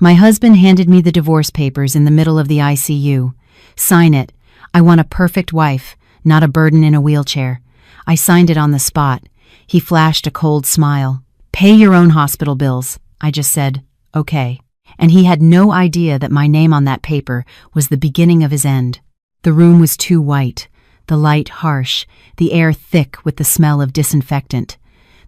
My husband handed me the divorce papers in the middle of the ICU. "Sign it. I want a perfect wife, not a burden in a wheelchair." I signed it on the spot. He flashed a cold smile. "Pay your own hospital bills." I just said, "Okay." And he had no idea that my name on that paper was the beginning of his end. The room was too white, the light harsh, the air thick with the smell of disinfectant.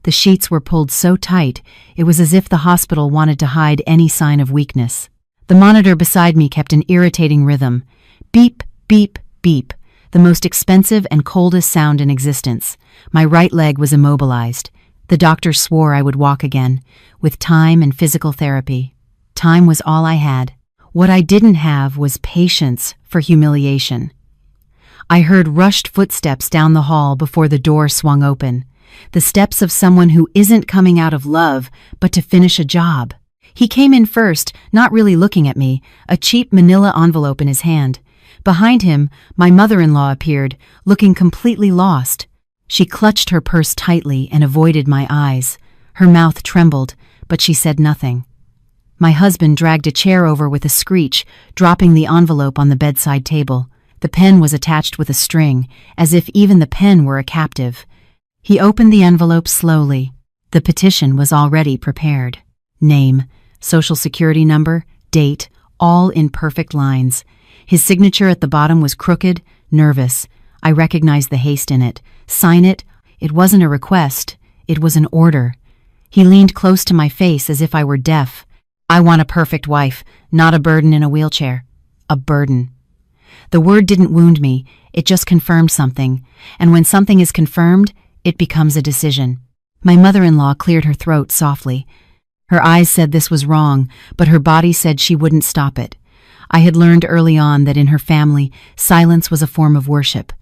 The sheets were pulled so tight, it was as if the hospital wanted to hide any sign of weakness. The monitor beside me kept an irritating rhythm. Beep, beep, beep, the most expensive and coldest sound in existence. My right leg was immobilized. The doctor swore I would walk again, with time and physical therapy. Time was all I had. What I didn't have was patience for humiliation. I heard rushed footsteps down the hall before the door swung open. The steps of someone who isn't coming out of love, but to finish a job. He came in first, not really looking at me, a cheap manila envelope in his hand. Behind him, my mother-in-law appeared, looking completely lost. She clutched her purse tightly and avoided my eyes. Her mouth trembled, but she said nothing. My husband dragged a chair over with a screech, dropping the envelope on the bedside table. The pen was attached with a string, as if even the pen were a captive. He opened the envelope slowly. The petition was already prepared. Name, social security number, date, all in perfect lines. His signature at the bottom was crooked, nervous. I recognized the haste in it. Sign it. It wasn't a request. It was an order. He leaned close to my face as if I were deaf. "I want a perfect wife, not a burden in a wheelchair." A burden. The word didn't wound me, it just confirmed something. And when something is confirmed, it becomes a decision. My mother-in-law cleared her throat softly. Her eyes said this was wrong, but her body said she wouldn't stop it. I had learned early on that in her family, silence was a form of worship.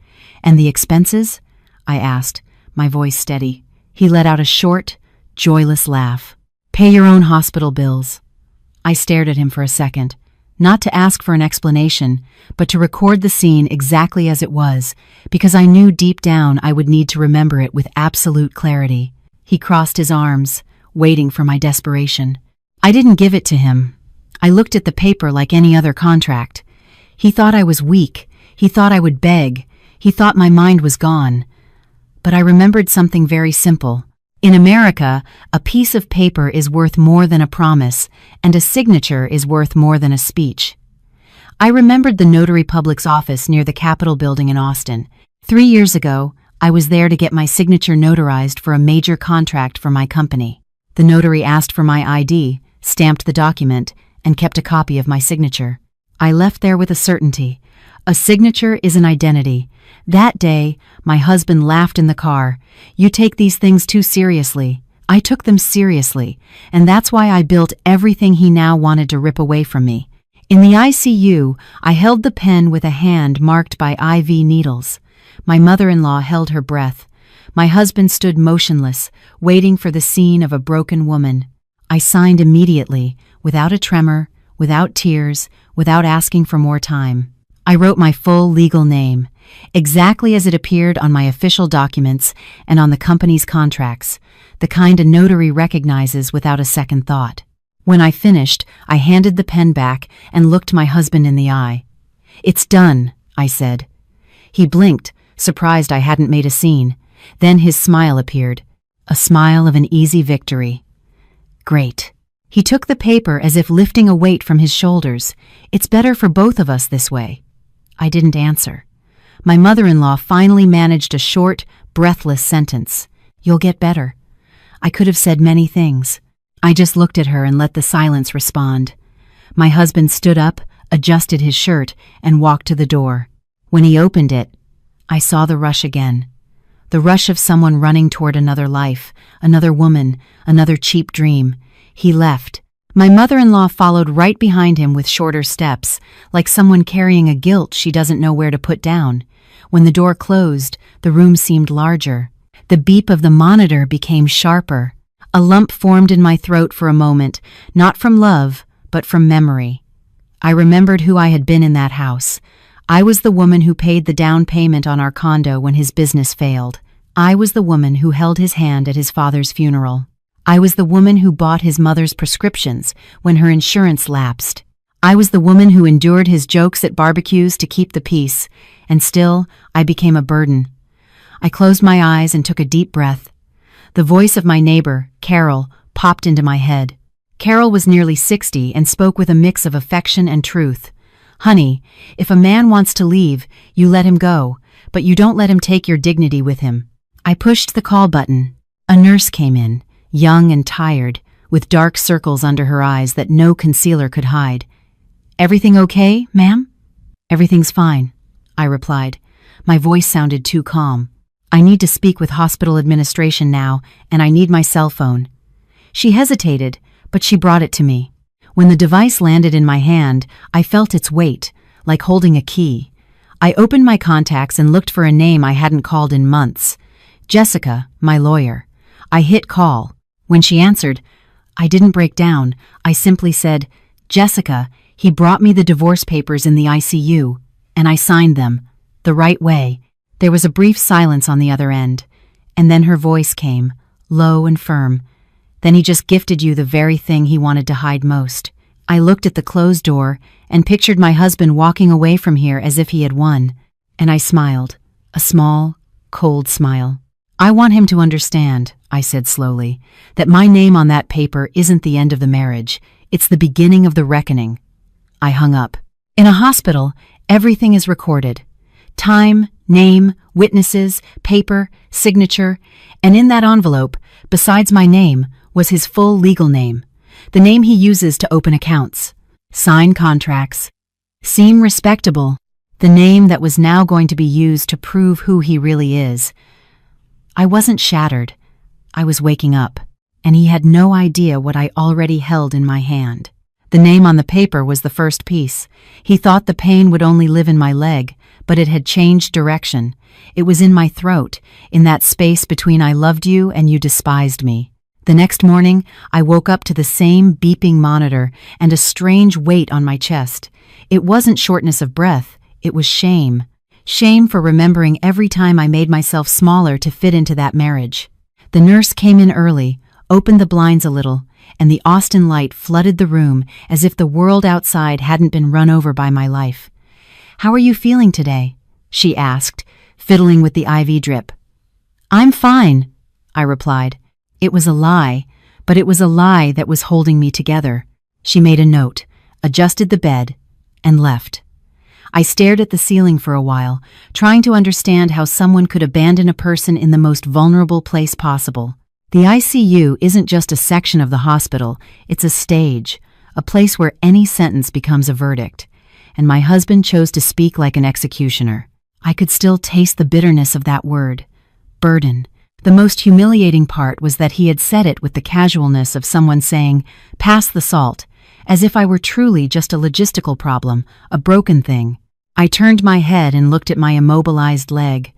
"And the expenses?" I asked, my voice steady. He let out a short, joyless laugh. "Pay your own hospital bills." I stared at him for a second, not to ask for an explanation, but to record the scene exactly as it was, because I knew deep down I would need to remember it with absolute clarity. He crossed his arms, waiting for my desperation. I didn't give it to him. I looked at the paper like any other contract. He thought I was weak. He thought I would beg. He thought my mind was gone. But I remembered something very simple. In America, a piece of paper is worth more than a promise, and a signature is worth more than a speech. I remembered the notary public's office near the Capitol building in Austin. 3 years ago, I was there to get my signature notarized for a major contract for my company. The notary asked for my ID, stamped the document, and kept a copy of my signature. I left there with a certainty. A signature is an identity. That day, my husband laughed in the car. "You take these things too seriously." I took them seriously, and that's why I built everything he now wanted to rip away from me. In the ICU, I held the pen with a hand marked by IV needles. My mother-in-law held her breath. My husband stood motionless, waiting for the scene of a broken woman. I signed immediately, without a tremor, without tears, without asking for more time. I wrote my full legal name, exactly as it appeared on my official documents and on the company's contracts, the kind a notary recognizes without a second thought. When I finished, I handed the pen back and looked my husband in the eye. "It's done," I said. He blinked, surprised I hadn't made a scene. Then his smile appeared, a smile of an easy victory. "Great." He took the paper as if lifting a weight from his shoulders. "It's better for both of us this way." I didn't answer. My mother-in-law finally managed a short, breathless sentence. "You'll get better." I could have said many things. I just looked at her and let the silence respond. My husband stood up, adjusted his shirt, and walked to the door. When he opened it, I saw the rush again. The rush of someone running toward another life, another woman, another cheap dream. He left. My mother-in-law followed right behind him with shorter steps, like someone carrying a guilt she doesn't know where to put down. When the door closed, the room seemed larger. The beep of the monitor became sharper. A lump formed in my throat for a moment, not from love, but from memory. I remembered who I had been in that house. I was the woman who paid the down payment on our condo when his business failed. I was the woman who held his hand at his father's funeral. I was the woman who bought his mother's prescriptions when her insurance lapsed. I was the woman who endured his jokes at barbecues to keep the peace, and still, I became a burden. I closed my eyes and took a deep breath. The voice of my neighbor, Carol, popped into my head. Carol was nearly 60 and spoke with a mix of affection and truth. "Honey, if a man wants to leave, you let him go, but you don't let him take your dignity with him." I pushed the call button. A nurse came in, young and tired, with dark circles under her eyes that no concealer could hide. "Everything okay, ma'am?" "Everything's fine," I replied. My voice sounded too calm. "I need to speak with hospital administration now, and I need my cell phone." She hesitated, but she brought it to me. When the device landed in my hand, I felt its weight, like holding a key. I opened my contacts and looked for a name I hadn't called in months. Jessica, my lawyer. I hit call. When she answered, I didn't break down. I simply said, "Jessica, he brought me the divorce papers in the ICU, and I signed them, the right way." There was a brief silence on the other end, and then her voice came, low and firm. "Then he just gifted you the very thing he wanted to hide most." I looked at the closed door and pictured my husband walking away from here as if he had won, and I smiled, a small, cold smile. "I want him to understand," I said slowly, "that my name on that paper isn't the end of the marriage, it's the beginning of the reckoning." I hung up. In a hospital, everything is recorded. Time, name, witnesses, paper, signature, and in that envelope, besides my name, was his full legal name, the name he uses to open accounts, sign contracts, seem respectable, the name that was now going to be used to prove who he really is. I wasn't shattered. I was waking up, and he had no idea what I already held in my hand. The name on the paper was the first piece. He thought the pain would only live in my leg, but it had changed direction. It was in my throat, in that space between "I loved you" and "you despised me." The next morning, I woke up to the same beeping monitor and a strange weight on my chest. It wasn't shortness of breath, it was shame. Shame for remembering every time I made myself smaller to fit into that marriage. The nurse came in early, opened the blinds a little, and the Austin light flooded the room as if the world outside hadn't been run over by my life. "How are you feeling today?" she asked, fiddling with the IV drip. "I'm fine," I replied. It was a lie, but it was a lie that was holding me together. She made a note, adjusted the bed, and left. I stared at the ceiling for a while, trying to understand how someone could abandon a person in the most vulnerable place possible. The ICU isn't just a section of the hospital, it's a stage, a place where any sentence becomes a verdict. And my husband chose to speak like an executioner. I could still taste the bitterness of that word, burden. The most humiliating part was that he had said it with the casualness of someone saying, "Pass the salt," as if I were truly just a logistical problem, a broken thing. I turned my head and looked at my immobilized leg.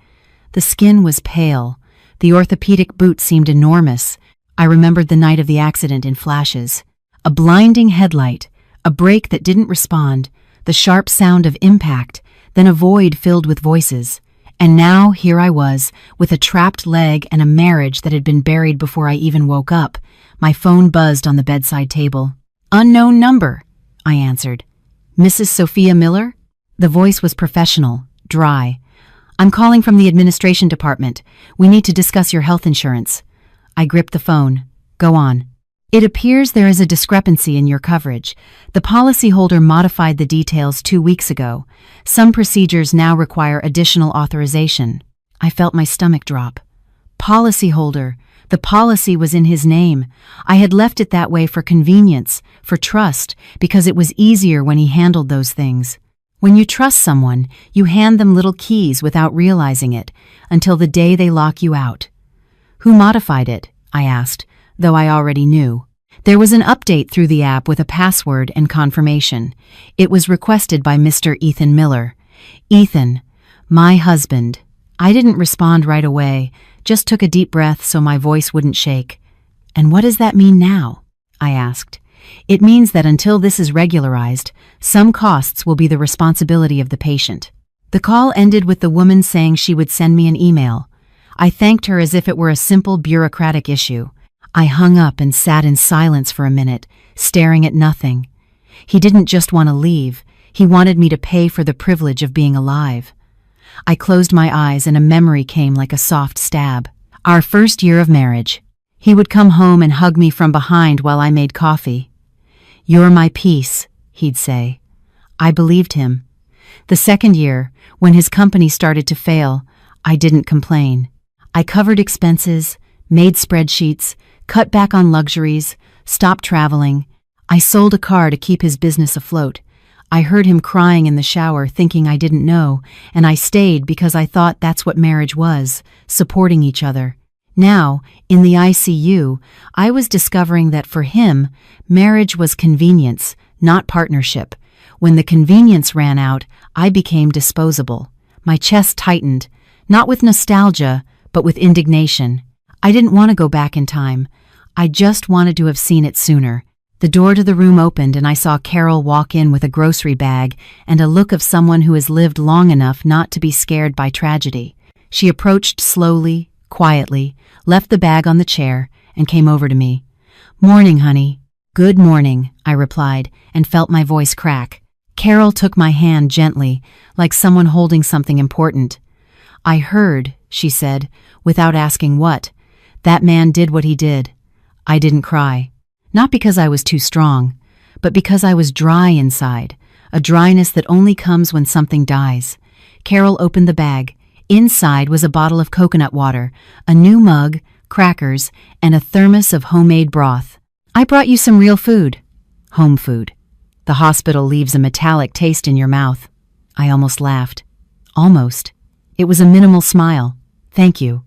The skin was pale. The orthopedic boot seemed enormous. I remembered the night of the accident in flashes. A blinding headlight, a brake that didn't respond, the sharp sound of impact, then a void filled with voices. And now here I was, with a trapped leg and a marriage that had been buried before I even woke up. My phone buzzed on the bedside table. "Unknown number," I answered. "Mrs. Sophia Miller?" The voice was professional, dry. "I'm calling from the administration department. We need to discuss your health insurance." I gripped the phone. "Go on." "It appears there is a discrepancy in your coverage. The policyholder modified the details 2 weeks ago. Some procedures now require additional authorization." I felt my stomach drop. Policyholder. The policy was in his name. I had left it that way for convenience, for trust, because it was easier when he handled those things. When you trust someone, you hand them little keys without realizing it, until the day they lock you out. "Who modified it?" I asked, though I already knew. There was an update through the app with a password and confirmation. It was requested by Mr. Ethan Miller. Ethan, my husband. I didn't respond right away, just took a deep breath so my voice wouldn't shake. "And what does that mean now?" I asked. "It means that until this is regularized, some costs will be the responsibility of the patient." The call ended with the woman saying she would send me an email. I thanked her as if it were a simple bureaucratic issue. I hung up and sat in silence for a minute, staring at nothing. He didn't just want to leave, he wanted me to pay for the privilege of being alive. I closed my eyes and a memory came like a soft stab. Our first year of marriage. He would come home and hug me from behind while I made coffee. "You're my peace," he'd say. I believed him. The second year, when his company started to fail, I didn't complain. I covered expenses, made spreadsheets, cut back on luxuries, stopped traveling. I sold a car to keep his business afloat. I heard him crying in the shower, thinking I didn't know, and I stayed because I thought that's what marriage was, supporting each other. Now, in the ICU, I was discovering that for him, marriage was convenience, not partnership. When the convenience ran out, I became disposable. My chest tightened, not with nostalgia, but with indignation. I didn't want to go back in time. I just wanted to have seen it sooner. The door to the room opened and I saw Carol walk in with a grocery bag and a look of someone who has lived long enough not to be scared by tragedy. She approached slowly, quietly, left the bag on the chair, and came over to me. "Morning, honey." "Good morning," I replied, and felt my voice crack. Carol took my hand gently, like someone holding something important. "I heard," she said, without asking what. "That man did what he did." I didn't cry. Not because I was too strong, but because I was dry inside, a dryness that only comes when something dies. Carol opened the bag. Inside was a bottle of coconut water, a new mug, crackers, and a thermos of homemade broth. "I brought you some real food." Home food. The hospital leaves a metallic taste in your mouth. I almost laughed. Almost. It was a minimal smile. "Thank you."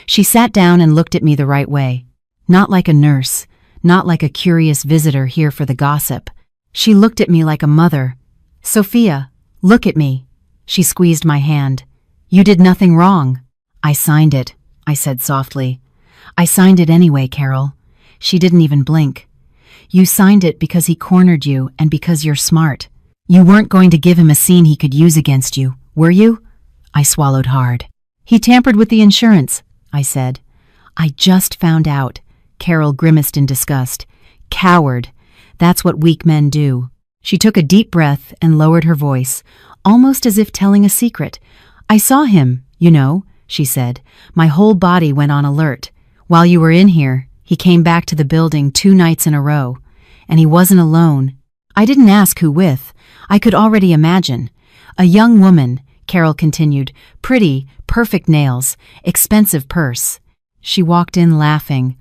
She sat down and looked at me the right way. Not like a nurse, not like a curious visitor here for the gossip. She looked at me like a mother. "Sophia, look at me." She squeezed my hand. "You did nothing wrong." "I signed it," I said softly. "I signed it anyway, Carol." She didn't even blink. "You signed it because he cornered you and because you're smart. You weren't going to give him a scene he could use against you, were you?" I swallowed hard. "He tampered with the insurance," I said. "I just found out." Carol grimaced in disgust. "Coward. That's what weak men do." She took a deep breath and lowered her voice, almost as if telling a secret. "I saw him, you know," she said. "My whole body went on alert. While you were in here, he came back to the building 2 nights in a row. And he wasn't alone. I didn't ask who with. I could already imagine. A young woman," Carol continued, "pretty, perfect nails, expensive purse." She walked in laughing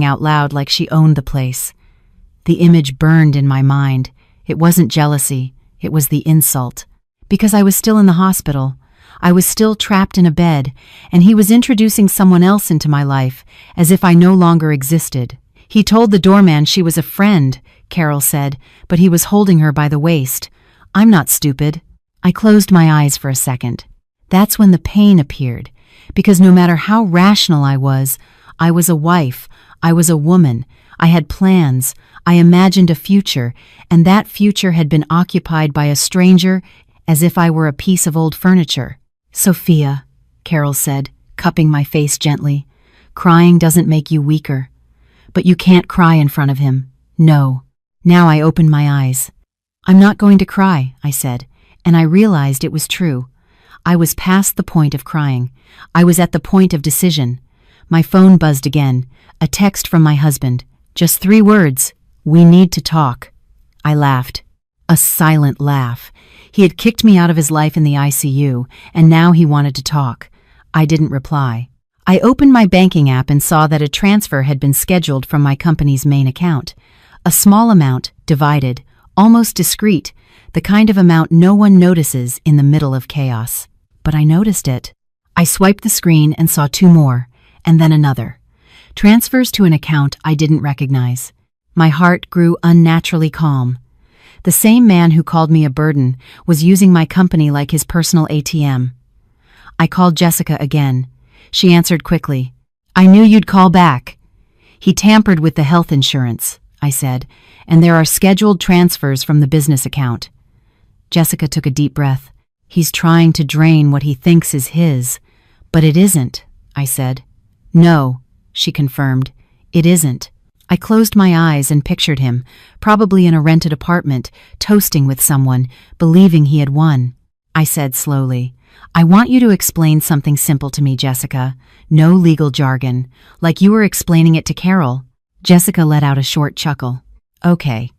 out loud like she owned the place. The image burned in my mind. It wasn't jealousy, it was the insult. Because I was still in the hospital. I was still trapped in a bed, and he was introducing someone else into my life, as if I no longer existed. "He told the doorman she was a friend," Carol said, "but he was holding her by the waist. I'm not stupid." I closed my eyes for a second. That's when the pain appeared, because no matter how rational I was a wife, I was a woman, I had plans, I imagined a future, and that future had been occupied by a stranger as if I were a piece of old furniture. "Sophia," Carol said, cupping my face gently, "crying doesn't make you weaker. But you can't cry in front of him. No." Now I opened my eyes. "I'm not going to cry," I said, and I realized it was true. I was past the point of crying. I was at the point of decision. My phone buzzed again, a text from my husband. Just 3 words, "We need to talk." I laughed. A silent laugh. He had kicked me out of his life in the ICU, and now he wanted to talk. I didn't reply. I opened my banking app and saw that a transfer had been scheduled from my company's main account. A small amount, divided, almost discreet, the kind of amount no one notices in the middle of chaos. But I noticed it. I swiped the screen and saw 2 more, and then another. Transfers to an account I didn't recognize. My heart grew unnaturally calm. The same man who called me a burden was using my company like his personal ATM. I called Jessica again. She answered quickly. "I knew you'd call back." "He tampered with the health insurance," I said, "and there are scheduled transfers from the business account." Jessica took a deep breath. "He's trying to drain what he thinks is his." "But it isn't," I said. "No," she confirmed. It isn't. I closed my eyes and pictured him, probably in a rented apartment, toasting with someone, believing he had won. I said slowly, I want you to explain something simple to me, Jessica. No legal jargon, like you were explaining it to Carol. Jessica let out a short chuckle. Okay,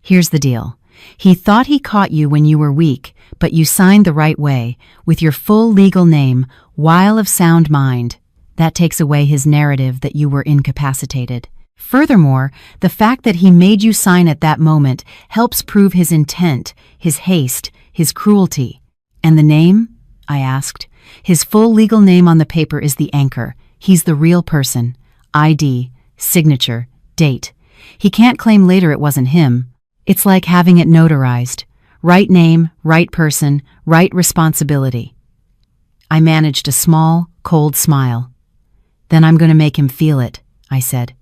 here's the deal. He thought he caught you when you were weak, but you signed the right way, with your full legal name, while of sound mind. That takes away his narrative that you were incapacitated. Furthermore, the fact that he made you sign at that moment helps prove his intent, his haste, his cruelty. And the name? I asked. His full legal name on the paper is the anchor. He's the real person. ID, signature, date. He can't claim later it wasn't him. It's like having it notarized. Right name, right person, right responsibility. I managed a small, cold smile. Then I'm going to make him feel it, I said.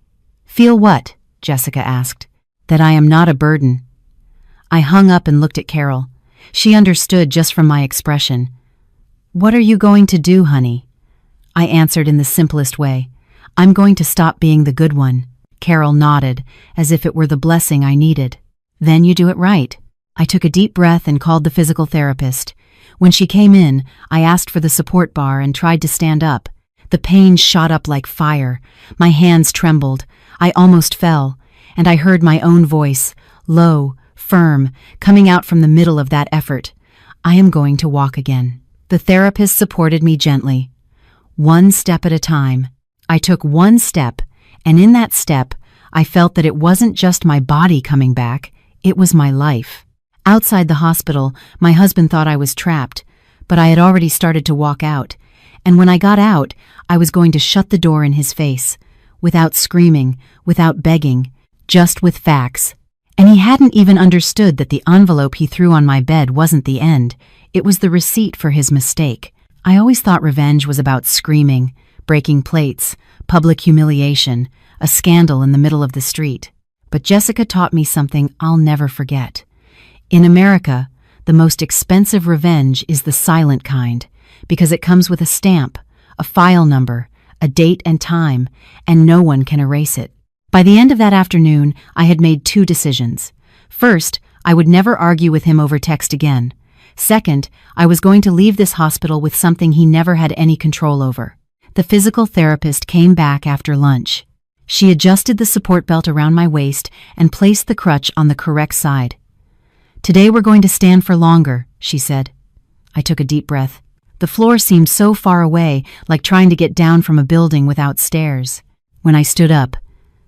Feel what? Jessica asked. That I am not a burden. I hung up and looked at Carol. She understood just from my expression. What are you going to do, honey? I answered in the simplest way. I'm going to stop being the good one. Carol nodded, as if it were the blessing I needed. Then you do it right. I took a deep breath and called the physical therapist. When she came in, I asked for the support bar and tried to stand up. The pain shot up like fire. My hands trembled. I almost fell, and I heard my own voice, low, firm, coming out from the middle of that effort. I am going to walk again. The therapist supported me gently. One step at a time. I took one step, and in that step, I felt that it wasn't just my body coming back, it was my life. Outside the hospital, my husband thought I was trapped, but I had already started to walk out, and when I got out, I was going to shut the door in his face, without screaming, without begging, just with facts. And he hadn't even understood that the envelope he threw on my bed wasn't the end. It was the receipt for his mistake. I always thought revenge was about screaming, breaking plates, public humiliation, a scandal in the middle of the street. But Jessica taught me something I'll never forget. In America, the most expensive revenge is the silent kind, because it comes with a stamp, a file number, a date and time, and no one can erase it. By the end of that afternoon, I had made two decisions. First, I would never argue with him over text again. Second, I was going to leave this hospital with something he never had any control over. The physical therapist came back after lunch. She adjusted the support belt around my waist and placed the crutch on the correct side. Today we're going to stand for longer, she said. I took a deep breath. The floor seemed so far away, like trying to get down from a building without stairs. When I stood up,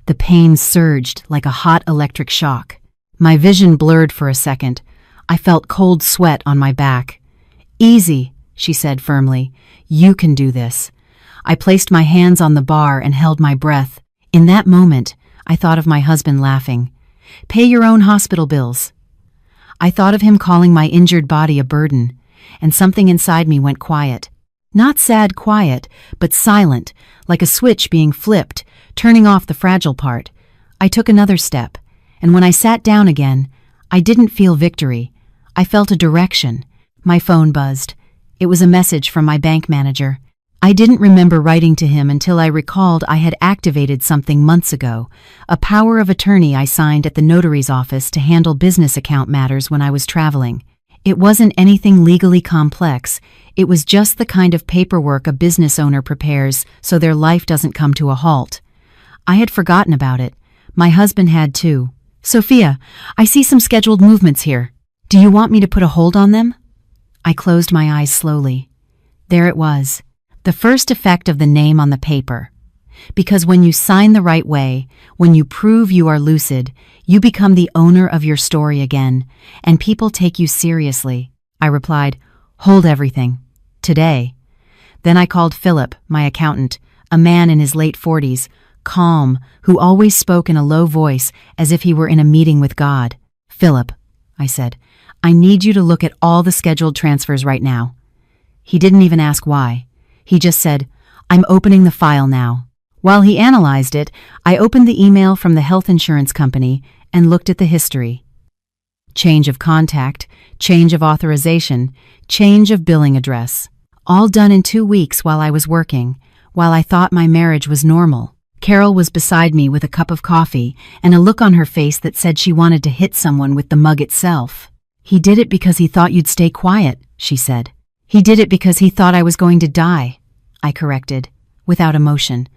the pain surged like a hot electric shock. My vision blurred for a second. I felt cold sweat on my back. Easy, she said firmly. You can do this. I placed my hands on the bar and held my breath. In that moment, I thought of my husband laughing. Pay your own hospital bills. I thought of him calling my injured body a burden, and something inside me went quiet. Not sad quiet, but silent, like a switch being flipped, turning off the fragile part. I took another step, and when I sat down again, I didn't feel victory. I felt a direction. My phone buzzed. It was a message from my bank manager. I didn't remember writing to him until I recalled I had activated something months ago, a power of attorney I signed at the notary's office to handle business account matters when I was traveling. It wasn't anything legally complex. It was just the kind of paperwork a business owner prepares so their life doesn't come to a halt. I had forgotten about it. My husband had too. Sophia, I see some scheduled movements here. Do you want me to put a hold on them? I closed my eyes slowly. There it was. The first effect of the name on the paper. Because when you sign the right way, when you prove you are lucid, you become the owner of your story again, and people take you seriously. I replied, hold everything. Today. Then I called Philip, my accountant, a man in his late 40s, calm, who always spoke in a low voice as if he were in a meeting with God. Philip, I said, I need you to look at all the scheduled transfers right now. He didn't even ask why. He just said, I'm opening the file now. While he analyzed it, I opened the email from the health insurance company and looked at the history. Change of contact, change of authorization, change of billing address. All done in 2 weeks while I was working, while I thought my marriage was normal. Carol was beside me with a cup of coffee and a look on her face that said she wanted to hit someone with the mug itself. "He did it because he thought you'd stay quiet," she said. "He did it because he thought I was going to die," I corrected, without emotion.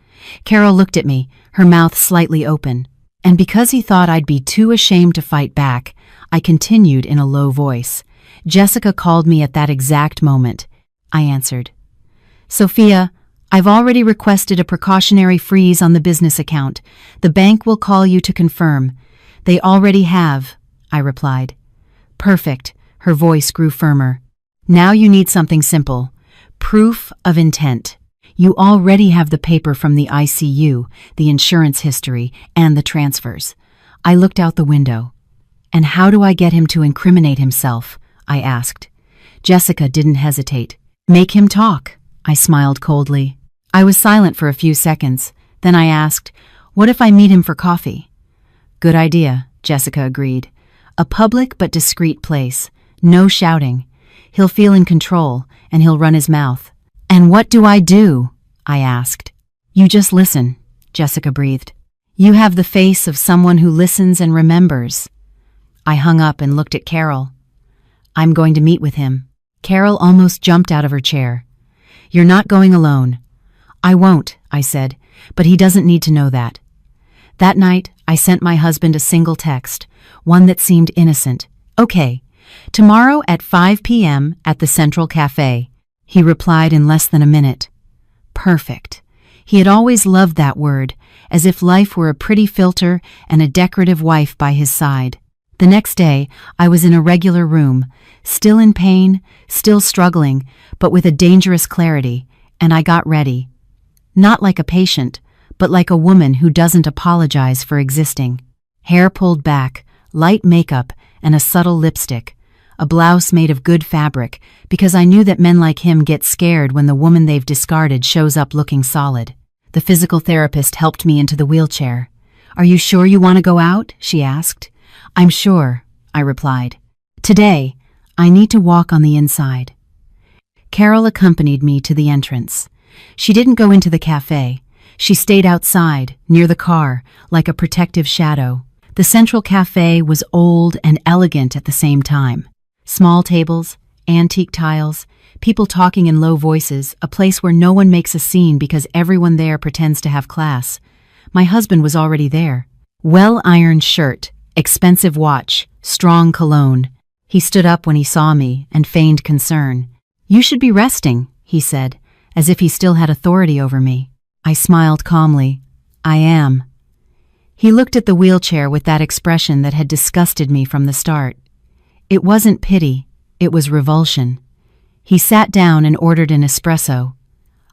Carol looked at me, her mouth slightly open. "And because he thought I'd be too ashamed to fight back," I continued in a low voice. "Jessica called me at that exact moment," I answered. "Sophia, I've already requested a precautionary freeze on the business account. The bank will call you to confirm." "They already have," I replied. "Perfect," her voice grew firmer. "Now you need something simple. Proof of intent. You already have the paper from the ICU, the insurance history, and the transfers." I looked out the window. "And how do I get him to incriminate himself?" I asked. Jessica didn't hesitate. "Make him talk," I smiled coldly. I was silent for a few seconds. Then I asked, "What if I meet him for coffee?" "Good idea," Jessica agreed. "A public but discreet place. No shouting. He'll feel in control, and he'll run his mouth." "And what do I do?" I asked. "You just listen," Jessica breathed. "You have the face of someone who listens and remembers." I hung up and looked at Carol. "I'm going to meet with him." Carol almost jumped out of her chair. "You're not going alone." "I won't," I said, "but he doesn't need to know that." That night, I sent my husband a single text, one that seemed innocent. "Okay, tomorrow at 5 p.m. at the Central Cafe." He replied in less than a minute. Perfect. He had always loved that word, as if life were a pretty filter and a decorative wife by his side. The next day, I was in a regular room, still in pain, still struggling, but with a dangerous clarity, and I got ready. Not like a patient, but like a woman who doesn't apologize for existing. Hair pulled back, light makeup, and a subtle lipstick. A blouse made of good fabric, because I knew that men like him get scared when the woman they've discarded shows up looking solid. The physical therapist helped me into the wheelchair. "Are you sure you want to go out?" she asked. "I'm sure," I replied. "Today, I need to walk on the inside." Carol accompanied me to the entrance. She didn't go into the cafe. She stayed outside, near the car, like a protective shadow. The Central Cafe was old and elegant at the same time. Small tables, antique tiles, people talking in low voices, a place where no one makes a scene because everyone there pretends to have class. My husband was already there. Well-ironed shirt, expensive watch, strong cologne. He stood up when he saw me and feigned concern. "You should be resting," he said, as if he still had authority over me. I smiled calmly. "I am." He looked at the wheelchair with that expression that had disgusted me from the start. It wasn't pity, it was revulsion. He sat down and ordered an espresso.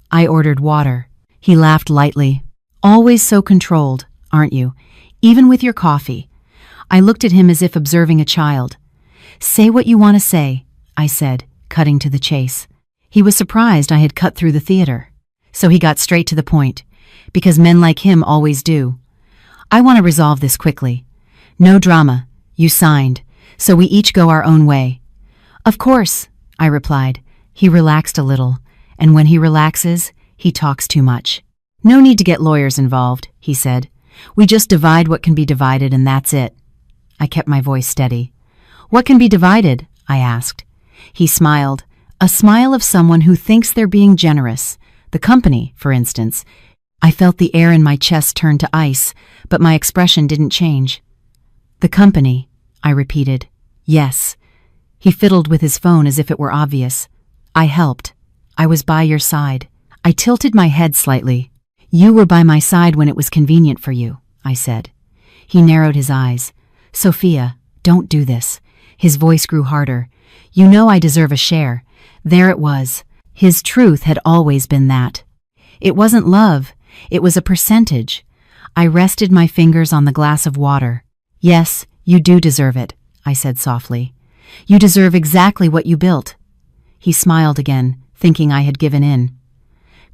I ordered water. He laughed lightly. "Always so controlled, aren't you? Even with your coffee." I looked at him as if observing a child. "Say what you want to say," I said, cutting to the chase. He was surprised I had cut through the theater. So he got straight to the point, because men like him always do. "I want to resolve this quickly. No drama. You signed, so we each go our own way." "Of course," I replied. He relaxed a little, and when he relaxes, he talks too much. "No need to get lawyers involved," he said. "We just divide what can be divided and that's it." I kept my voice steady. "What can be divided?" I asked. He smiled, a smile of someone who thinks they're being generous. The company, for instance. I felt the air in my chest turn to ice, but my expression didn't change. "The company," I repeated. "Yes." He fiddled with his phone as if it were obvious. "I helped. I was by your side." I tilted my head slightly. "You were by my side when it was convenient for you," I said. He narrowed his eyes. "Sophia, don't do this." His voice grew harder. "You know I deserve a share." There it was. His truth had always been that. It wasn't love. It was a percentage. I rested my fingers on the glass of water. "Yes, you do deserve it," I said softly. "You deserve exactly what you built." He smiled again, thinking I had given in.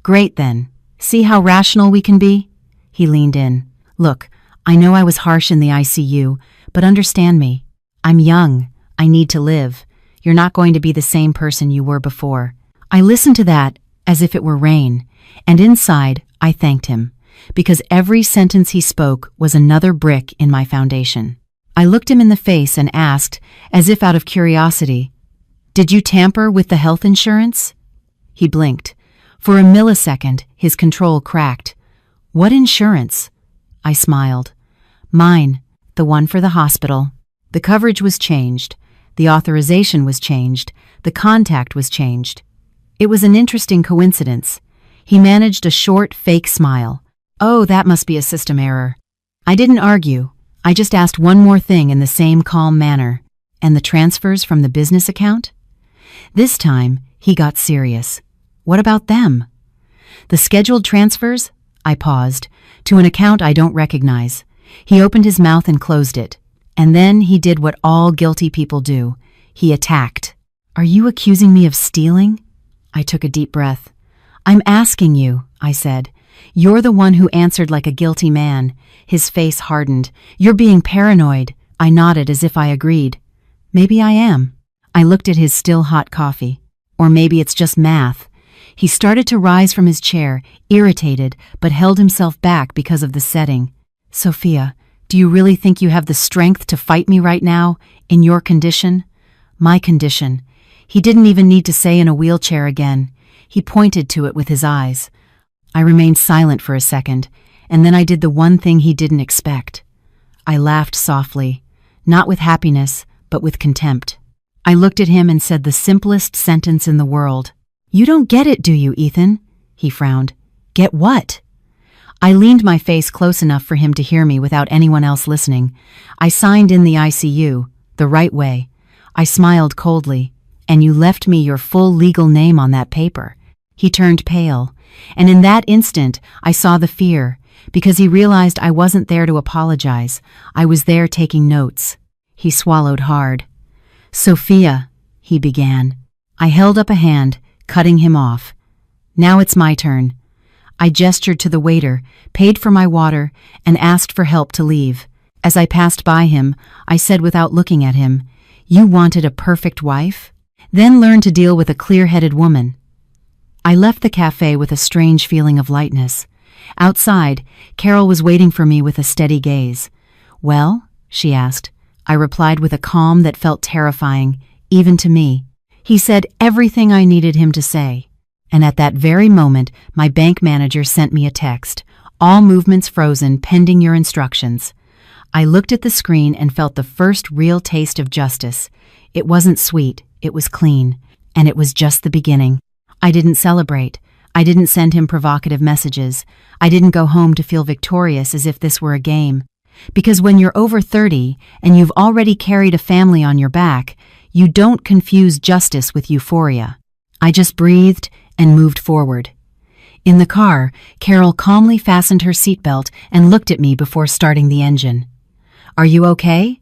"Great then. See how rational we can be?" He leaned in. "Look, I know I was harsh in the ICU, but understand me. I'm young. I need to live. You're not going to be the same person you were before." I listened to that as if it were rain, and inside I thanked him, because every sentence he spoke was another brick in my foundation. I looked him in the face and asked, as if out of curiosity, "Did you tamper with the health insurance?" He blinked. For a millisecond, his control cracked. "What insurance?" I smiled. "Mine, the one for the hospital." The coverage was changed. The authorization was changed. The contact was changed. It was an interesting coincidence. He managed a short, fake smile. "Oh, that must be a system error." I didn't argue. I just asked one more thing in the same calm manner. "And the transfers from the business account?" This time, he got serious. "What about them?" "The scheduled transfers?" I paused. "To an account I don't recognize." He opened his mouth and closed it. And then he did what all guilty people do. He attacked. "Are you accusing me of stealing?" I took a deep breath. "I'm asking you," I said. "You're the one who answered like a guilty man." His face hardened. "You're being paranoid." I nodded as if I agreed. "Maybe I am." I looked at his still hot coffee. "Or maybe it's just math." He started to rise from his chair, irritated, but held himself back because of the setting. "Sophia, do you really think you have the strength to fight me right now, in your condition?" "My condition." He didn't even need to say in a wheelchair again. He pointed to it with his eyes. I remained silent for a second, and then I did the one thing he didn't expect. I laughed softly, not with happiness, but with contempt. I looked at him and said the simplest sentence in the world. "You don't get it, do you, Ethan?" He frowned. "Get what?" I leaned my face close enough for him to hear me without anyone else listening. I signed in the ICU, the right way. I smiled coldly. "And you left me your full legal name on that paper." He turned pale, and in that instant I saw the fear, because he realized I wasn't there to apologize. I was there taking notes. He swallowed hard. "Sophia," he began. I held up a hand, cutting him off. "Now it's my turn." I gestured to the waiter, paid for my water, and asked for help to leave. As I passed by him, I said without looking at him, "You wanted a perfect wife? Then learn to deal with a clear-headed woman." I left the cafe with a strange feeling of lightness. Outside, Carol was waiting for me with a steady gaze. "Well?" she asked. I replied with a calm that felt terrifying, even to me. He said everything I needed him to say. And at that very moment, my bank manager sent me a text. "All movements frozen, pending your instructions." I looked at the screen and felt the first real taste of justice. It wasn't sweet, it was clean. And it was just the beginning. I didn't celebrate. I didn't send him provocative messages. I didn't go home to feel victorious as if this were a game. Because when you're over 30 and you've already carried a family on your back, you don't confuse justice with euphoria. I just breathed and moved forward. In the car, Carol calmly fastened her seatbelt and looked at me before starting the engine. "Are you okay?"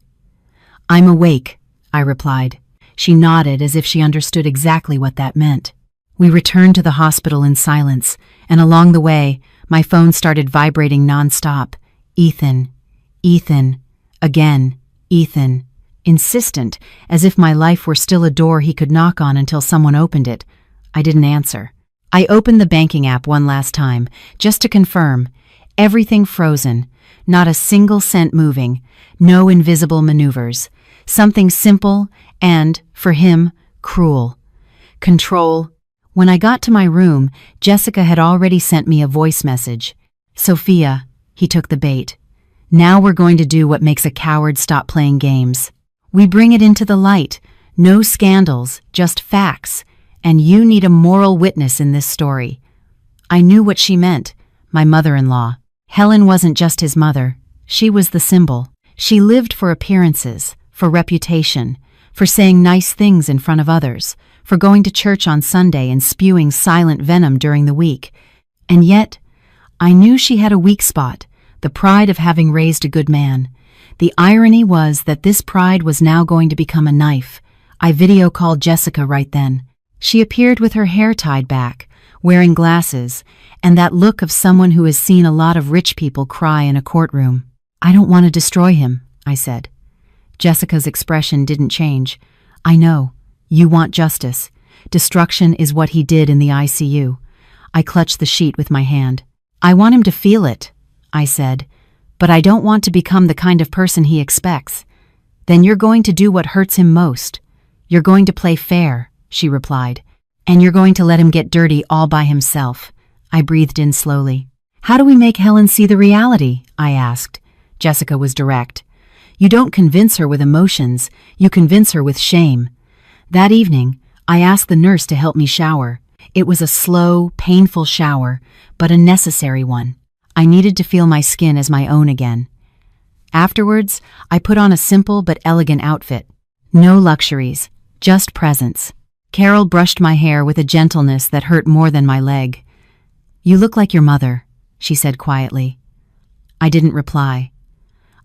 "I'm awake," I replied. She nodded as if she understood exactly what that meant. We returned to the hospital in silence, and along the way, my phone started vibrating nonstop. Ethan, Ethan, again, Ethan. Insistent, as if my life were still a door he could knock on until someone opened it. I didn't answer. I opened the banking app one last time, just to confirm. Everything frozen, not a single cent moving, no invisible maneuvers. Something simple and, for him, cruel. Control. When I got to my room, Jessica had already sent me a voice message. "Sophia," he took the bait. "Now we're going to do what makes a coward stop playing games. We bring it into the light. No scandals, just facts. And you need a moral witness in this story." I knew what she meant. My mother-in-law. Helen wasn't just his mother. She was the symbol. She lived for appearances, for reputation, for saying nice things in front of others, for going to church on Sunday and spewing silent venom during the week. And yet, I knew she had a weak spot, the pride of having raised a good man. The irony was that this pride was now going to become a knife. I video called Jessica right then. She appeared with her hair tied back, wearing glasses, and that look of someone who has seen a lot of rich people cry in a courtroom. "I don't want to destroy him," I said. Jessica's expression didn't change. "I know. You want justice. Destruction is what he did in the ICU." I clutched the sheet with my hand. I want him to feel it, I said, but I don't want to become the kind of person he expects. Then you're going to do what hurts him most. You're going to play fair, she replied, and you're going to let him get dirty all by himself. I breathed in slowly. How do we make Helen see the reality? I asked. Jessica was direct. You don't convince her with emotions, you convince her with shame. That evening, I asked the nurse to help me shower. It was a slow, painful shower, but a necessary one. I needed to feel my skin as my own again. Afterwards, I put on a simple but elegant outfit. No luxuries, just presence. Carol brushed my hair with a gentleness that hurt more than my leg. You look like your mother, she said quietly. I didn't reply.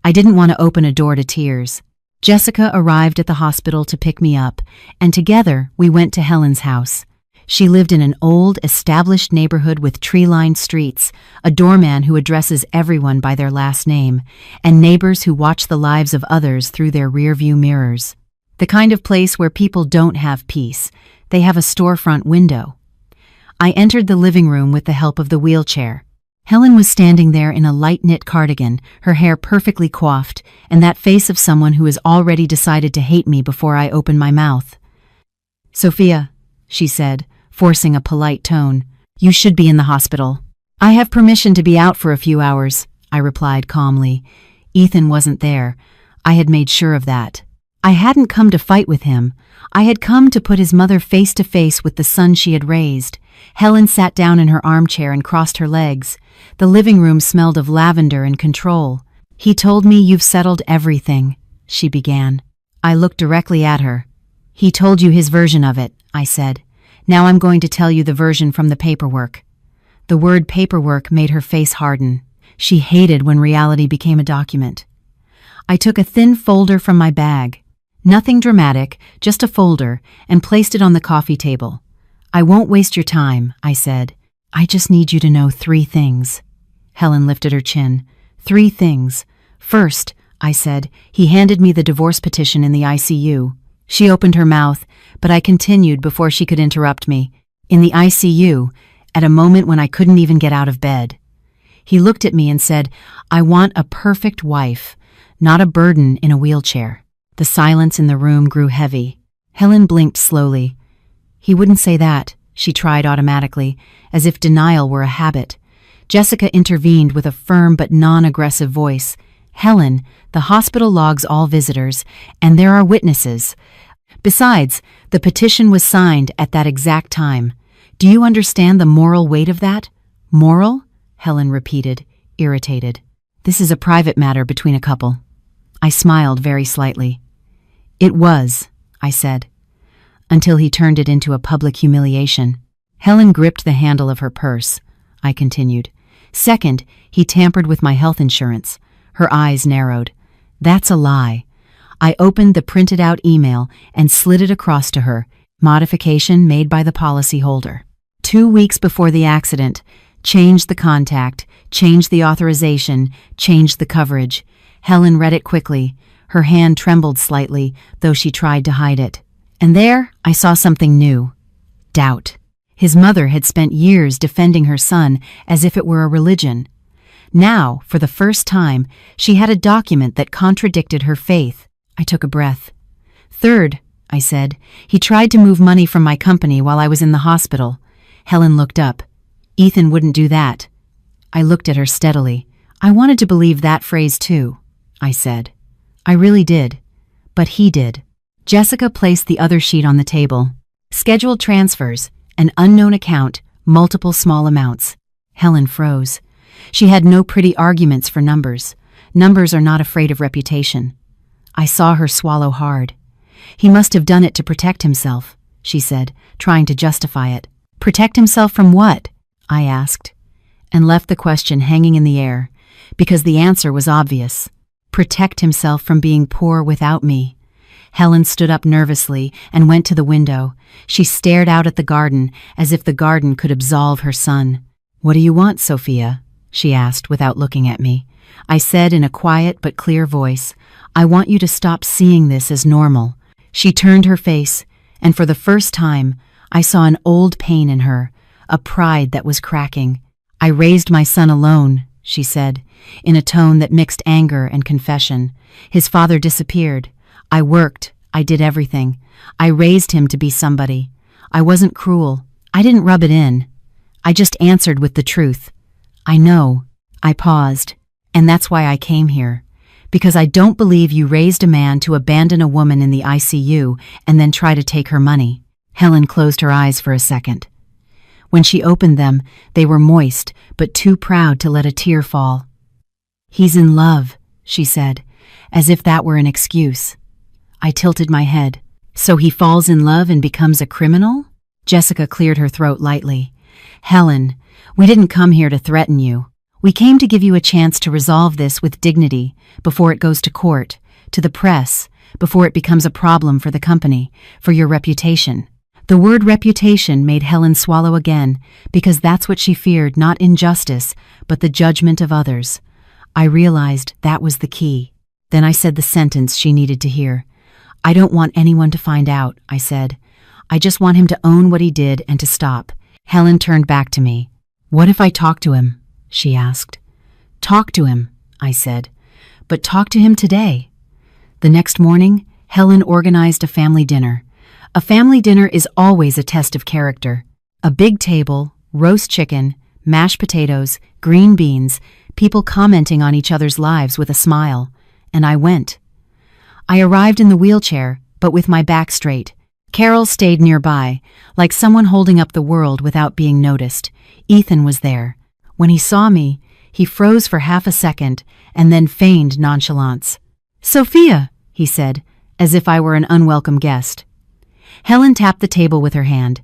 I didn't want to open a door to tears. Jessica arrived at the hospital to pick me up, and together we went to Helen's house. She lived in an old, established neighborhood with tree-lined streets, a doorman who addresses everyone by their last name, and neighbors who watch the lives of others through their rearview mirrors. The kind of place where people don't have peace. They have a storefront window. I entered the living room with the help of the wheelchair. Helen was standing there in a light-knit cardigan, her hair perfectly coiffed, and that face of someone who has already decided to hate me before I open my mouth. Sophia, she said, forcing a polite tone, you should be in the hospital. I have permission to be out for a few hours, I replied calmly. Ethan wasn't there. I had made sure of that. I hadn't come to fight with him. I had come to put his mother face to face with the son she had raised. Helen sat down in her armchair and crossed her legs. The living room smelled of lavender and control. He told me you've settled everything, she began. I looked directly at her. He told you his version of it, I said. Now I'm going to tell you the version from the paperwork. The word paperwork made her face harden. She hated when reality became a document. I took a thin folder from my bag. Nothing dramatic, just a folder, and placed it on the coffee table. I won't waste your time, I said. I just need you to know 3 things. Helen lifted her chin. 3 things. First, I said, he handed me the divorce petition in the ICU. She opened her mouth, but I continued before she could interrupt me. In the ICU, at a moment when I couldn't even get out of bed. He looked at me and said, I want a perfect wife, not a burden in a wheelchair. The silence in the room grew heavy. Helen blinked slowly. He wouldn't say that, she tried automatically, as if denial were a habit. Jessica intervened with a firm but non-aggressive voice. Helen, the hospital logs all visitors, and there are witnesses. Besides, the petition was signed at that exact time. Do you understand the moral weight of that? Moral? Helen repeated, irritated. This is a private matter between a couple. I smiled very slightly. It was, I said, until he turned it into a public humiliation. Helen gripped the handle of her purse. I continued. Second, he tampered with my health insurance. Her eyes narrowed. That's a lie. I opened the printed-out email and slid it across to her. Modification made by the policyholder. 2 weeks before the accident. Changed the contact, changed the authorization, changed the coverage. Helen read it quickly. Her hand trembled slightly, though she tried to hide it. And there, I saw something new. Doubt. His mother had spent years defending her son as if it were a religion. Now, for the first time, she had a document that contradicted her faith. I took a breath. Third, I said, he tried to move money from my company while I was in the hospital. Helen looked up. Ethan wouldn't do that. I looked at her steadily. I wanted to believe that phrase too, I said. I really did. But he did. Jessica placed the other sheet on the table. Scheduled transfers, an unknown account, multiple small amounts. Helen froze. She had no pretty arguments for numbers. Numbers are not afraid of reputation. I saw her swallow hard. He must have done it to protect himself, she said, trying to justify it. Protect himself from what? I asked, and left the question hanging in the air, because the answer was obvious. Protect himself from being poor without me. Helen stood up nervously and went to the window. She stared out at the garden as if the garden could absolve her son. What do you want, Sophia? She asked without looking at me. I said in a quiet but clear voice, I want you to stop seeing this as normal. She turned her face, and for the first time, I saw an old pain in her, a pride that was cracking. I raised my son alone, she said, in a tone that mixed anger and confession. His father disappeared. I worked. I did everything. I raised him to be somebody. I wasn't cruel. I didn't rub it in. I just answered with the truth. I know. I paused. And that's why I came here. Because I don't believe you raised a man to abandon a woman in the ICU and then try to take her money. Helen closed her eyes for a second. When she opened them, they were moist, but too proud to let a tear fall. He's in love, she said, as if that were an excuse. I tilted my head. So he falls in love and becomes a criminal? Jessica cleared her throat lightly. Helen, we didn't come here to threaten you. We came to give you a chance to resolve this with dignity before it goes to court, to the press, before it becomes a problem for the company, for your reputation. The word reputation made Helen swallow again, because that's what she feared, not injustice, but the judgment of others. I realized that was the key. Then I said the sentence she needed to hear. I don't want anyone to find out, I said. I just want him to own what he did and to stop. Helen turned back to me. What if I talk to him? She asked. Talk to him, I said. But talk to him today. The next morning, Helen organized a family dinner. A family dinner is always a test of character. A big table, roast chicken, mashed potatoes, green beans, people commenting on each other's lives with a smile. And I went. I arrived in the wheelchair, but with my back straight. Carol stayed nearby, like someone holding up the world without being noticed. Ethan was there. When he saw me, he froze for half a second and then feigned nonchalance. Sophia, he said, as if I were an unwelcome guest. Helen tapped the table with her hand.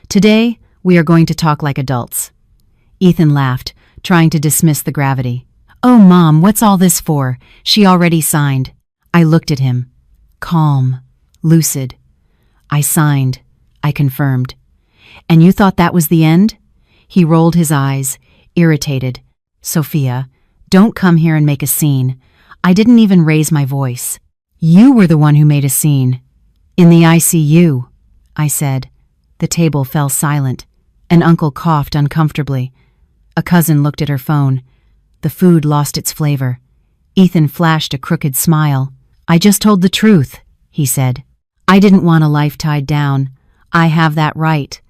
Today, we are going to talk like adults. Ethan laughed, trying to dismiss the gravity. Oh, Mom, what's all this for? She already signed. I looked at him. Calm, lucid. I signed. I confirmed. And you thought that was the end? He rolled his eyes, irritated. Sophia, don't come here and make a scene. I didn't even raise my voice. You were the one who made a scene. In the ICU, I said. The table fell silent. An uncle coughed uncomfortably. A cousin looked at her phone. The food lost its flavor. Ethan flashed a crooked smile. I just told the truth, he said. I didn't want a life tied down. I have that right.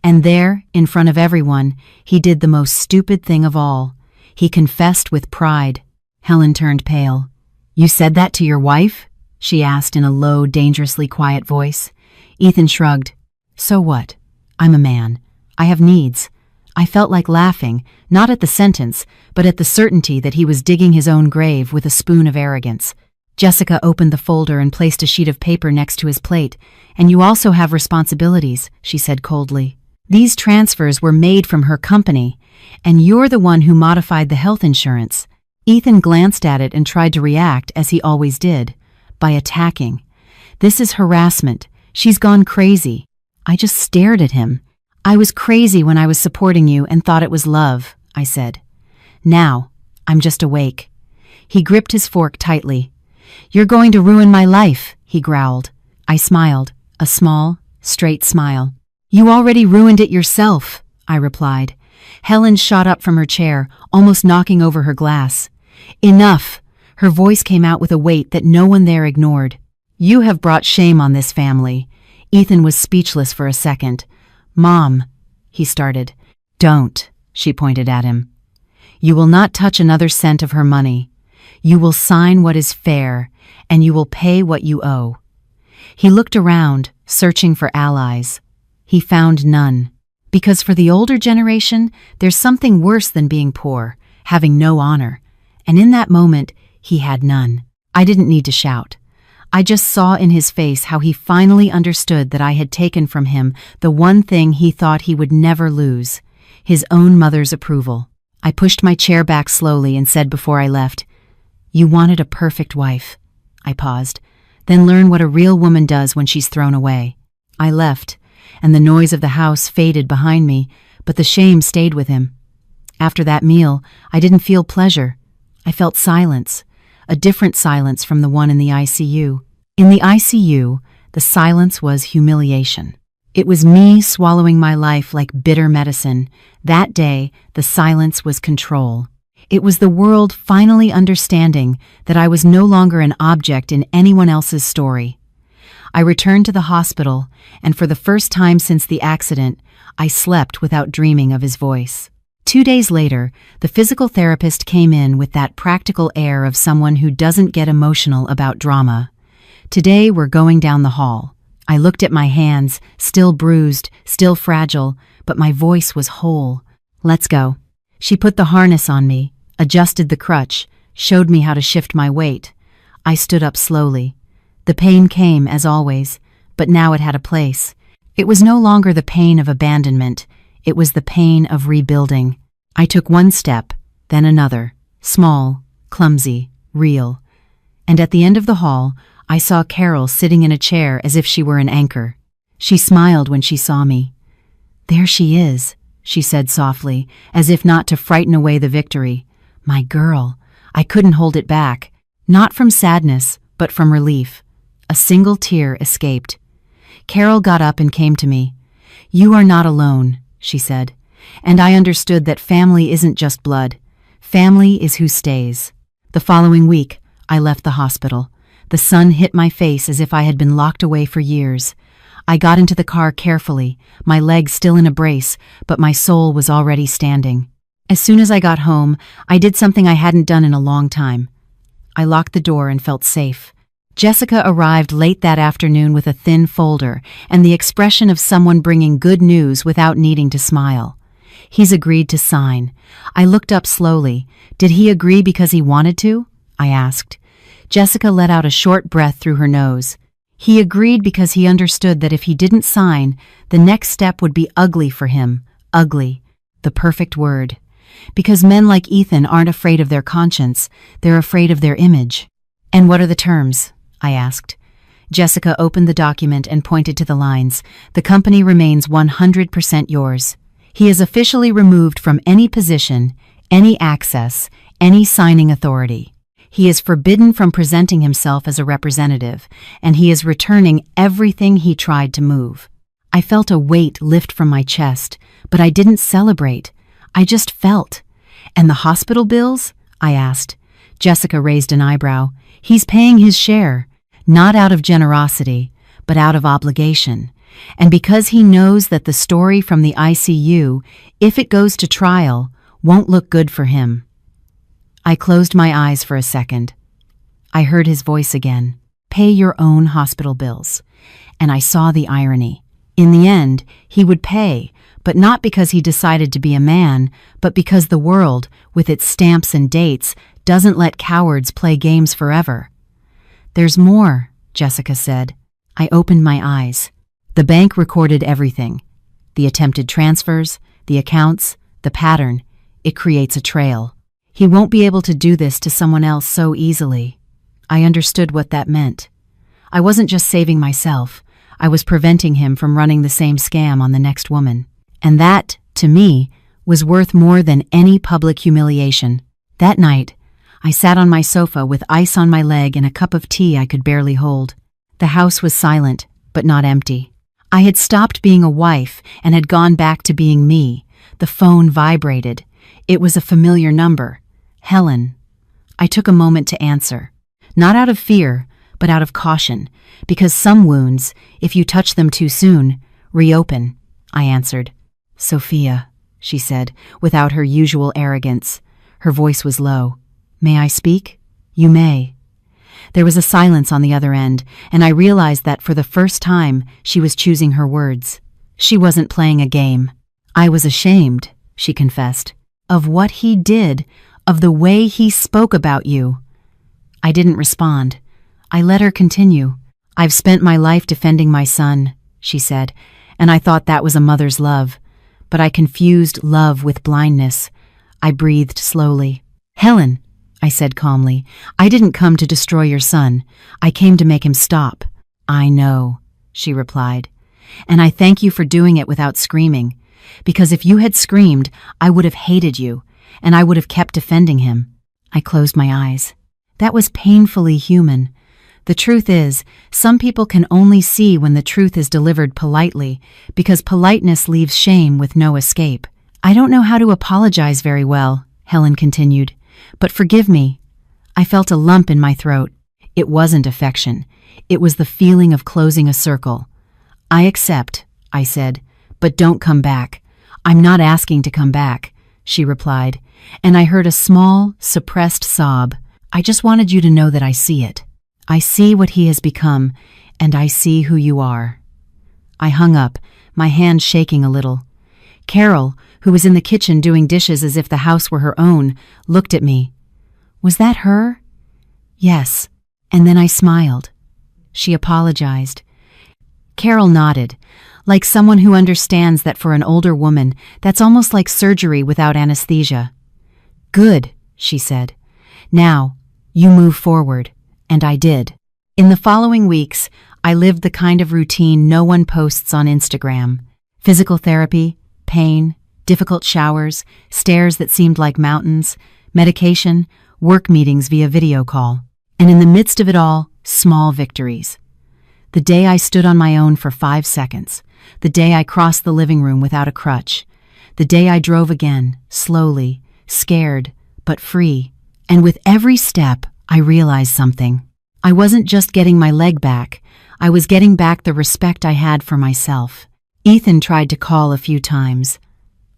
And there, in front of everyone, he did the most stupid thing of all. He confessed with pride. Helen turned pale. You said that to your wife? She asked in a low, dangerously quiet voice. Ethan shrugged. So what? I'm a man. I have needs. I felt like laughing, not at the sentence, but at the certainty that he was digging his own grave with a spoon of arrogance. Jessica opened the folder and placed a sheet of paper next to his plate. And you also have responsibilities, she said coldly. These transfers were made from her company, and you're the one who modified the health insurance. Ethan glanced at it and tried to react, as he always did, by attacking. This is harassment. She's gone crazy. I just stared at him. I was crazy when I was supporting you and thought it was love, I said. Now, I'm just awake. He gripped his fork tightly. You're going to ruin my life, he growled. I smiled, a small, straight smile. You already ruined it yourself, I replied. Helen shot up from her chair, almost knocking over her glass. Enough! Her voice came out with a weight that no one there ignored. You have brought shame on this family. Ethan was speechless for a second. Mom, he started. Don't, she pointed at him. You will not touch another cent of her money. You will sign what is fair, and you will pay what you owe. He looked around, searching for allies. He found none. Because for the older generation, there's something worse than being poor, having no honor. And in that moment, he had none. I didn't need to shout. I just saw in his face how he finally understood that I had taken from him the one thing he thought he would never lose, his own mother's approval. I pushed my chair back slowly and said before I left, You wanted a perfect wife. I paused. Then learn what a real woman does when she's thrown away. I left, and the noise of the house faded behind me, but the shame stayed with him. After that meal, I didn't feel pleasure. I felt silence, a different silence from the one in the ICU. In the ICU, the silence was humiliation. It was me swallowing my life like bitter medicine. That day, the silence was control. It was the world finally understanding that I was no longer an object in anyone else's story. I returned to the hospital, and for the first time since the accident, I slept without dreaming of his voice. 2 days later, the physical therapist came in with that practical air of someone who doesn't get emotional about drama. Today, we're going down the hall. I looked at my hands, still bruised, still fragile, but my voice was whole. Let's go. She put the harness on me, adjusted the crutch, showed me how to shift my weight. I stood up slowly. The pain came, as always, but now it had a place. It was no longer the pain of abandonment. It was the pain of rebuilding. I took one step, then another, small, clumsy, real. And at the end of the hall, I saw Carol sitting in a chair as if she were an anchor. She smiled when she saw me. "There she is," she said softly, as if not to frighten away the victory. My girl. I couldn't hold it back. Not from sadness, but from relief. A single tear escaped. Carol got up and came to me. "You are not alone," she said. And I understood that family isn't just blood. Family is who stays. The following week, I left the hospital. The sun hit my face as if I had been locked away for years. I got into the car carefully, my legs still in a brace, but my soul was already standing. As soon as I got home, I did something I hadn't done in a long time. I locked the door and felt safe. Jessica arrived late that afternoon with a thin folder and the expression of someone bringing good news without needing to smile. "He's agreed to sign." I looked up slowly. "Did he agree because he wanted to?" I asked. Jessica let out a short breath through her nose. "He agreed because he understood that if he didn't sign, the next step would be ugly for him. Ugly. The perfect word. Because men like Ethan aren't afraid of their conscience, they're afraid of their image." "And what are the terms?" I asked. Jessica opened the document and pointed to the lines. "The company remains 100% yours. He is officially removed from any position, any access, any signing authority. He is forbidden from presenting himself as a representative, and he is returning everything he tried to move." I felt a weight lift from my chest, but I didn't celebrate. I just felt. "And the hospital bills?" I asked. Jessica raised an eyebrow. "He's paying his share, not out of generosity, but out of obligation. And because he knows that the story from the ICU, if it goes to trial, won't look good for him." I closed my eyes for a second. I heard his voice again. "Pay your own hospital bills." And I saw the irony. In the end, he would pay, but not because he decided to be a man, but because the world, with its stamps and dates, doesn't let cowards play games forever. "There's more," Jessica said. I opened my eyes. The bank recorded everything. The attempted transfers, the accounts, the pattern. It creates a trail. He won't be able to do this to someone else so easily. I understood what that meant. I wasn't just saving myself. I was preventing him from running the same scam on the next woman. And that, to me, was worth more than any public humiliation. That night, I sat on my sofa with ice on my leg and a cup of tea I could barely hold. The house was silent, but not empty. I had stopped being a wife and had gone back to being me. The phone vibrated. It was a familiar number. Helen. I took a moment to answer. Not out of fear, but out of caution, because some wounds, if you touch them too soon, reopen. I answered. "Sophia," she said, without her usual arrogance. Her voice was low. "May I speak?" "You may." There was a silence on the other end, and I realized that for the first time she was choosing her words. She wasn't playing a game. "I was ashamed," she confessed, "of what he did, of the way he spoke about you." I didn't respond. I let her continue. "I've spent my life defending my son," she said, "and I thought that was a mother's love. But I confused love with blindness." I breathed slowly. "Helen," I said calmly, "I didn't come to destroy your son. I came to make him stop." "I know," she replied. "And I thank you for doing it without screaming. Because if you had screamed, I would have hated you, and I would have kept defending him." I closed my eyes. That was painfully human. The truth is, some people can only see when the truth is delivered politely, because politeness leaves shame with no escape. I don't know how to apologize very well, Helen continued, but forgive me. I felt a lump in my throat. It wasn't affection. It was the feeling of closing a circle. I accept, I said, but don't come back. I'm not asking to come back, she replied, and I heard a small, suppressed sob. I just wanted you to know that I see it. I see what he has become, and I see who you are. I hung up, my hand shaking a little. Carol, who was in the kitchen doing dishes as if the house were her own, looked at me. Was that her? Yes. And then I smiled. She apologized. Carol nodded, like someone who understands that for an older woman, that's almost like surgery without anesthesia. Good, she said. Now, you move forward. And I did. In the following weeks, I lived the kind of routine no one posts on Instagram. Physical therapy, pain, difficult showers, stairs that seemed like mountains, medication, work meetings via video call. And in the midst of it all, small victories. The day I stood on my own for 5 seconds. The day I crossed the living room without a crutch. The day I drove again, slowly, scared, but free. And with every step, I realized something. I wasn't just getting my leg back, I was getting back the respect I had for myself. Ethan tried to call a few times.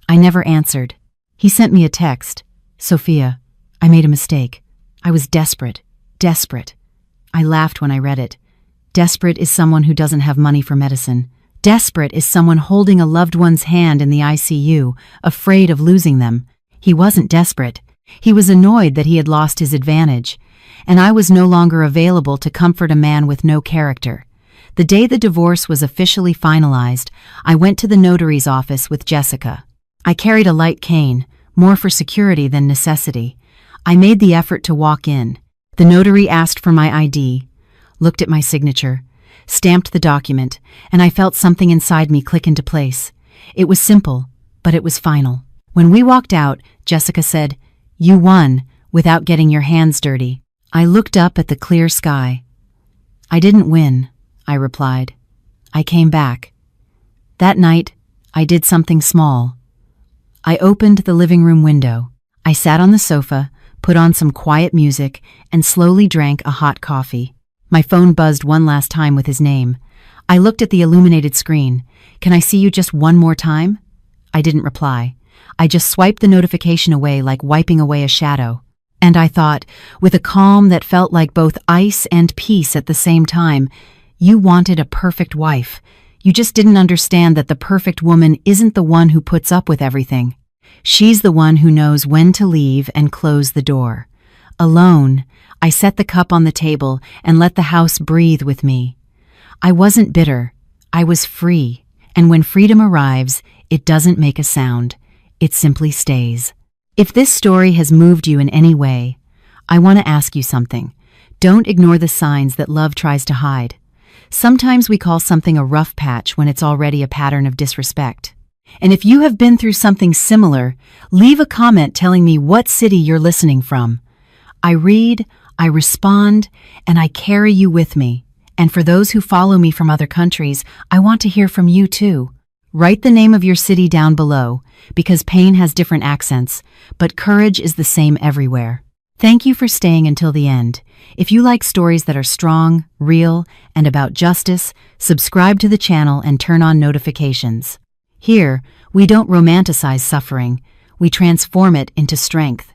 I never answered. He sent me a text. Sophia, I made a mistake. I was desperate. Desperate. I laughed when I read it. Desperate is someone who doesn't have money for medicine. Desperate is someone holding a loved one's hand in the ICU, afraid of losing them. He wasn't desperate. He was annoyed that he had lost his advantage, and I was no longer available to comfort a man with no character. The day the divorce was officially finalized, I went to the notary's office with Jessica. I carried a light cane, more for security than necessity. I made the effort to walk in. The notary asked for my ID, looked at my signature, stamped the document, and I felt something inside me click into place. It was simple, but it was final. When we walked out, Jessica said, "You won, without getting your hands dirty." I looked up at the clear sky. "I didn't win," I replied. "I came back." That night, I did something small. I opened the living room window. I sat on the sofa, put on some quiet music, and slowly drank a hot coffee. My phone buzzed one last time with his name. I looked at the illuminated screen. "Can I see you just one more time?" I didn't reply. I just swiped the notification away like wiping away a shadow. And I thought, with a calm that felt like both ice and peace at the same time, you wanted a perfect wife. You just didn't understand that the perfect woman isn't the one who puts up with everything. She's the one who knows when to leave and close the door. Alone, I set the cup on the table and let the house breathe with me. I wasn't bitter. I was free. And when freedom arrives, it doesn't make a sound. It simply stays. If this story has moved you in any way, I want to ask you something. Don't ignore the signs that love tries to hide. Sometimes we call something a rough patch when it's already a pattern of disrespect. And if you have been through something similar, leave a comment telling me what city you're listening from. I read, I respond, and I carry you with me. And for those who follow me from other countries, I want to hear from you too. Write the name of your city down below, because pain has different accents, but courage is the same everywhere. Thank you for staying until the end. If you like stories that are strong, real, and about justice, subscribe to the channel and turn on notifications. Here, we don't romanticize suffering, we transform it into strength.